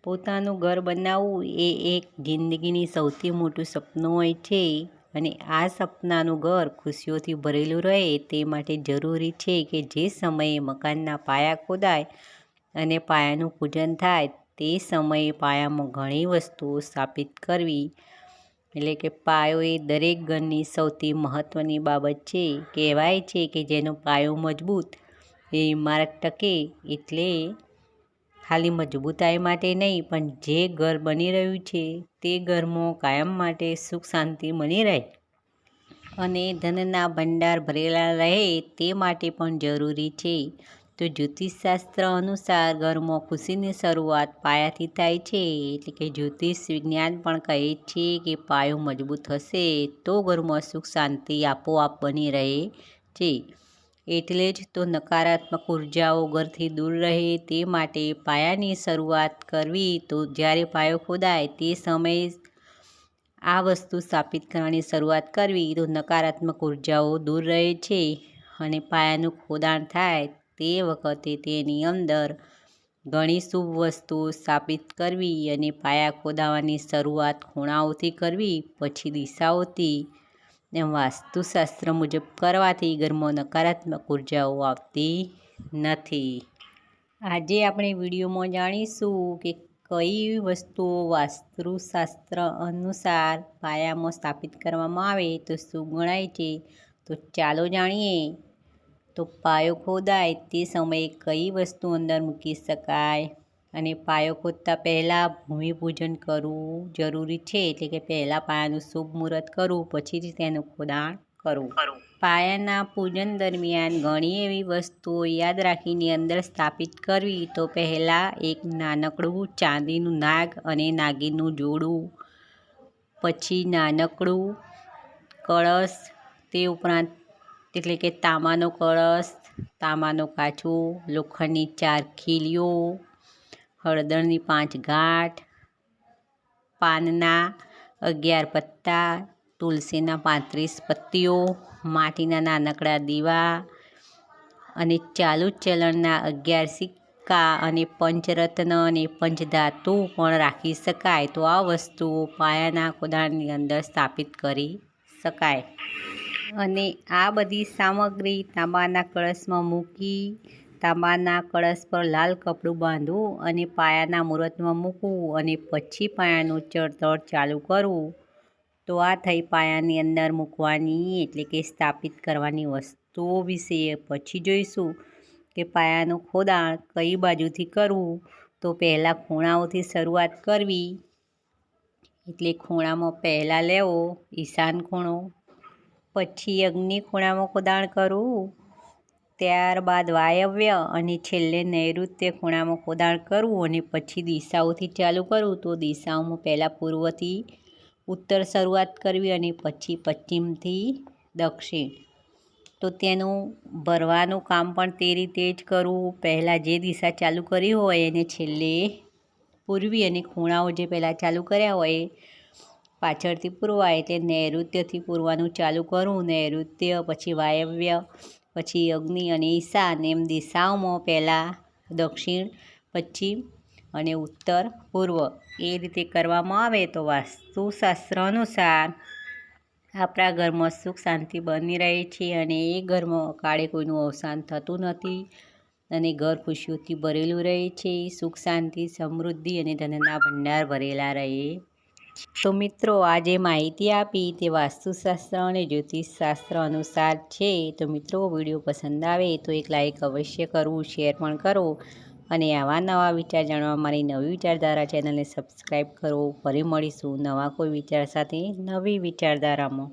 પોતાનું ઘર બનાવવું એ એક જિંદગીની સૌથી મોટું સપનું હોય છે અને આ સપનાનું ઘર ખુશીઓથી ભરેલું રહે તે માટે જરૂરી છે કે જે સમયે મકાનના પાયા ખોદાય અને પાયાનું પૂજન થાય તે સમયે પાયામાં ઘણી વસ્તુઓ સ્થાપિત કરવી, એટલે કે પાયો એ દરેક ઘરની સૌથી મહત્ત્વની બાબત છે. કહેવાય છે કે જેનો પાયો મજબૂત એ ઇમારત ટકે. એટલે ખાલી મજબૂતાઈ માટે નહીં, પણ જે ઘર બની રહ્યું છે તે ઘરમાં કાયમ માટે સુખ શાંતિ બની રહે અને ધનના ભંડાર ભરેલા રહે તે માટે પણ જરૂરી છે. તો જ્યોતિષશાસ્ત્ર અનુસાર ઘરમાં ખુશીની શરૂઆત પાયાથી થાય છે. એટલે કે જ્યોતિષ વિજ્ઞાન પણ કહે છે કે પાયો મજબૂત હશે તો ઘરમાં સુખ શાંતિ આપોઆપ બની રહે છે. એટલે જ તો નકારાત્મક ઉર્જાઓ ઘરથી દૂર રહે તે માટે પાયાની શરૂઆત કરવી. તો જ્યારે પાયો ખોદાય તે સમયે આ વસ્તુ સ્થાપિત કરવાની શરૂઆત કરવી તો નકારાત્મક ઉર્જાઓ દૂર રહે છે અને પાયાનું ખોદાણ થાય તે વખતે તેની અંદર ઘણી શુભ વસ્તુઓ સ્થાપિત કરવી અને પાયા ખોદાવાની શરૂઆત ખૂણાઓથી કરવી, પછી દિશાઓથી. એમ વાસ્તુશાસ્ત્ર મુજબ કરવાથી ઘરમાં નકારાત્મક ઉર્જાઓ આવતી નથી. આજે આપણે વિડીયોમાં જાણીશું કે કઈ વસ્તુઓ વાસ્તુશાસ્ત્ર અનુસાર પાયામાં સ્થાપિત કરવામાં આવે તો શુભ ગણાય છે. તો ચાલો જાણીએ. તો પાયો ખોદાય તે સમયે કઈ વસ્તુ અંદર મૂકી શકાય અને પાયો ખોદતા પહેલાં ભૂમિપૂજન કરવું જરૂરી છે. એટલે કે પહેલાં પાયાનું શુભ મુહૂર્ત કરવું, પછી જ તેનું ખોદાણ કરવું. પાયાના પૂજન દરમિયાન ઘણી એવી વસ્તુઓ યાદ રાખીને અંદર સ્થાપિત કરવી. તો પહેલાં એક નાનકડું ચાંદીનું નાગ અને નાગીનું જોડું, પછી નાનકડું કળશ, તે ઉપરાંત એટલે કે તાંબાનો કળશ, તાંબાનો કાચો, લોખંડની 4 ખીલીઓ, હળદરની 5 ગાંઠ, પાનના 11 પત્તા, તુલસીના 35 પત્તીઓ, માટીના નાનકડા દીવા અને ચાલુ ચલણના 11 સિક્કા અને પંચરત્ન અને પંચધાતુ પણ રાખી શકાય. તો આ વસ્તુઓ પાયાના ખોદાણની અંદર સ્થાપિત કરી શકાય. અને આ બધી સામગ્રી તાંબાના કળશમાં મૂકી તાંબાના કળશ પર લાલ કપડું બાંધવું અને પાયાના મુહૂર્તમાં મૂકવું અને પછી પાયાનું ચણતર ચાલુ કરવું. તો આ થઈ પાયાની અંદર મૂકવાની એટલે કે સ્થાપિત કરવાની વસ્તુઓ વિશે. પછી જોઈશું કે પાયાનું ખોદાણ કઈ બાજુથી કરવું. તો પહેલાં ખૂણાઓથી શરૂઆત કરવી. એટલે ખૂણામાં પહેલાં લેવો ઈશાન ખૂણો, પછી અગ્નિ ખૂણામાં ખોદાણ કરવું, ત્યારબાદ વાયવ્ય અને છેલ્લે નૈઋત્ય ખૂણામાં ખોદાણ કરવું અને પછી દિશાઓથી ચાલુ કરવું. તો દિશાઓમાં પહેલાં પૂર્વથી ઉત્તર શરૂઆત કરવી અને પછી પશ્ચિમથી દક્ષિણ. તો તેનું ભરવાનું કામ પણ તે રીતે જ કરવું. પહેલાં જે દિશા ચાલુ કરી હોય એને છેલ્લે પૂરવી અને ખૂણાઓ જે પહેલાં ચાલુ કર્યા હોય પાછળથી પૂરવા. એટલે નૈઋત્યથી પૂરવાનું ચાલુ કરવું, નૈઋત્ય, પછી વાયવ્ય, પછી અગ્નિ અને ઈશાન. એમ દિશાઓમાં પહેલાં દક્ષિણ, પશ્ચિમ અને ઉત્તર, પૂર્વ એ રીતે કરવામાં આવે તો વાસ્તુશાસ્ત્ર અનુસાર આપણા ઘરમાં સુખ શાંતિ બની રહે છે અને એ ઘરમાં અકાળે કોઈનું અવસાન થતું નથી અને ઘર ખુશીઓથી ભરેલું રહે છે. સુખ શાંતિ, સમૃદ્ધિ અને ધનના ભંડાર ભરેલા રહે. તો મિત્રો, આ જે માહિતી આપી તે વાસ્તુશાસ્ત્ર અને જ્યોતિષશાસ્ત્ર અનુસાર છે. તો મિત્રો, વિડીયો પસંદ આવે તો એક લાઈક અવશ્ય કરવું, શેર પણ કરો અને આવા નવા વિચાર જાણવા મારી નવી વિચારધારા ચેનલને સબસ્ક્રાઈબ કરો. ફરી મળીશું નવા કોઈ વિચાર સાથે નવી વિચારધારામાં.